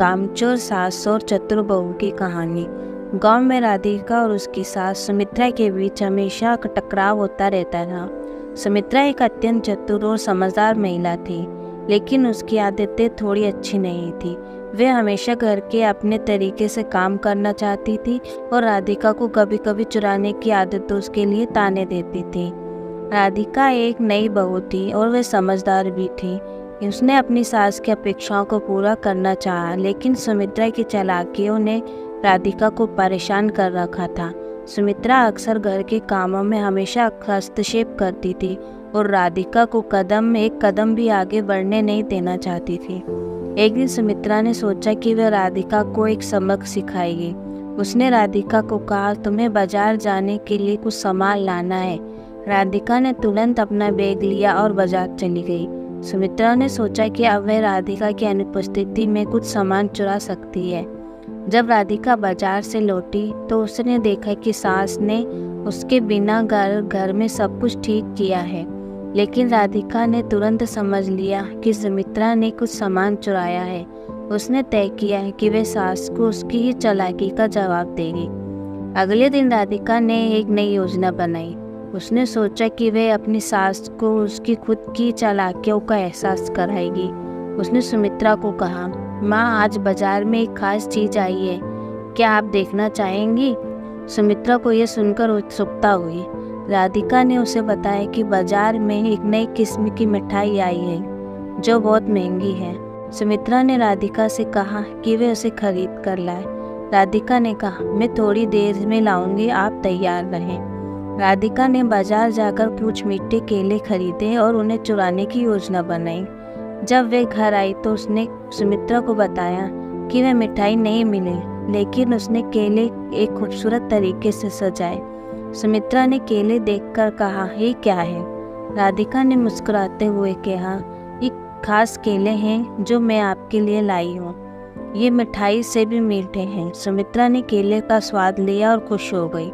कामचोर सास और चतुर बहू की कहानी। गांव में राधिका और उसकी सास सुमित्रा के बीच हमेशा टकराव होता रहता था। सुमित्रा एक अत्यंत चतुर और समझदार महिला थी, लेकिन उसकी आदतें थोड़ी अच्छी नहीं थी। वह हमेशा घर के अपने तरीके से काम करना चाहती थी और राधिका को कभी कभी चुराने की आदत उसके लिए ताने देती थी। राधिका एक नई बहू थी और वह समझदार भी थी। उसने अपनी सास की अपेक्षाओं को पूरा करना चाहा, लेकिन सुमित्रा की चालाकियों ने राधिका को परेशान कर रखा था। सुमित्रा अक्सर घर के कामों में हमेशा हस्तक्षेप करती थी और राधिका को एक कदम भी आगे बढ़ने नहीं देना चाहती थी। एक दिन सुमित्रा ने सोचा कि वह राधिका को एक सबक सिखाएगी। उसने राधिका को कहा, तुम्हें बाजार जाने के लिए कुछ सामान लाना है। राधिका ने तुरंत अपना बैग लिया और बाजार चली गई। सुमित्रा ने सोचा कि अब वह राधिका की अनुपस्थिति में कुछ सामान चुरा सकती है। जब राधिका बाजार से लौटी तो उसने देखा कि सास ने उसके बिना घर में सब कुछ ठीक किया है, लेकिन राधिका ने तुरंत समझ लिया कि सुमित्रा ने कुछ सामान चुराया है। उसने तय किया है कि वह सास को उसकी ही चालाकी का जवाब देगी। अगले दिन राधिका ने एक नई योजना बनाई। उसने सोचा कि वह अपनी सास को उसकी खुद की चालाकियों का एहसास कराएगी। उसने सुमित्रा को कहा, माँ, आज बाजार में एक खास चीज आई है, क्या आप देखना चाहेंगी? सुमित्रा को यह सुनकर उत्सुकता हुई। राधिका ने उसे बताया कि बाजार में एक नई किस्म की मिठाई आई है जो बहुत महंगी है। सुमित्रा ने राधिका से कहा कि वे उसे खरीद कर लाए। राधिका ने कहा, मैं थोड़ी देर में लाऊंगी, आप तैयार रहें। राधिका ने बाजार जाकर कुछ मीठे केले खरीदे और उन्हें चुराने की योजना बनाई। जब वे घर आई तो उसने सुमित्रा को बताया कि वह मिठाई नहीं मिली, लेकिन उसने केले एक खूबसूरत तरीके से सजाए। सुमित्रा ने केले देखकर कहा, ये क्या है? राधिका ने मुस्कुराते हुए कहा, ये खास केले हैं जो मैं आपके लिए लाई हूँ। ये मिठाई से भी मीठे हैं। सुमित्रा ने केले का स्वाद लिया और खुश हो गई।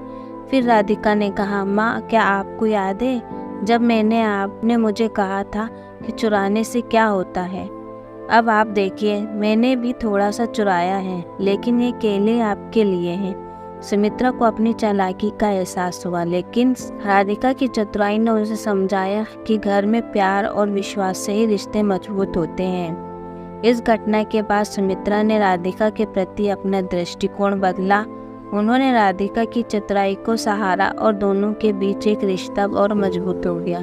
फिर राधिका ने कहा, माँ, क्या आपको याद है जब आपने मुझे कहा था कि चुराने से क्या होता है? अब आप देखिए, मैंने भी थोड़ा सा चुराया है, लेकिन ये केले आपके लिए हैं। सुमित्रा को अपनी चालाकी का एहसास हुआ, लेकिन राधिका की चतुराई ने उसे समझाया कि घर में प्यार और विश्वास से ही रिश्ते मजबूत होते हैं। इस घटना के बाद सुमित्रा ने राधिका के प्रति अपना दृष्टिकोण बदला। उन्होंने राधिका की चतुराई को सहारा और दोनों के बीच एक रिश्ता और मजबूत हो गया।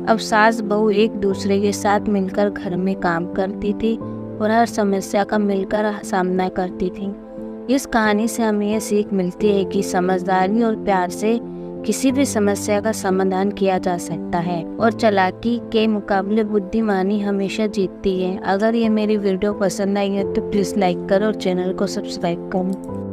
अब सास बहू एक दूसरे के साथ मिलकर घर में काम करती थी और हर समस्या का मिलकर सामना करती थी। इस कहानी से हमें यह सीख मिलती है कि समझदारी और प्यार से किसी भी समस्या का समाधान किया जा सकता है और चालाकी के मुकाबले बुद्धिमानी हमेशा जीतती है। अगर ये मेरी वीडियो पसंद आई है तो प्लीज़ लाइक करो और चैनल को सब्सक्राइब करो।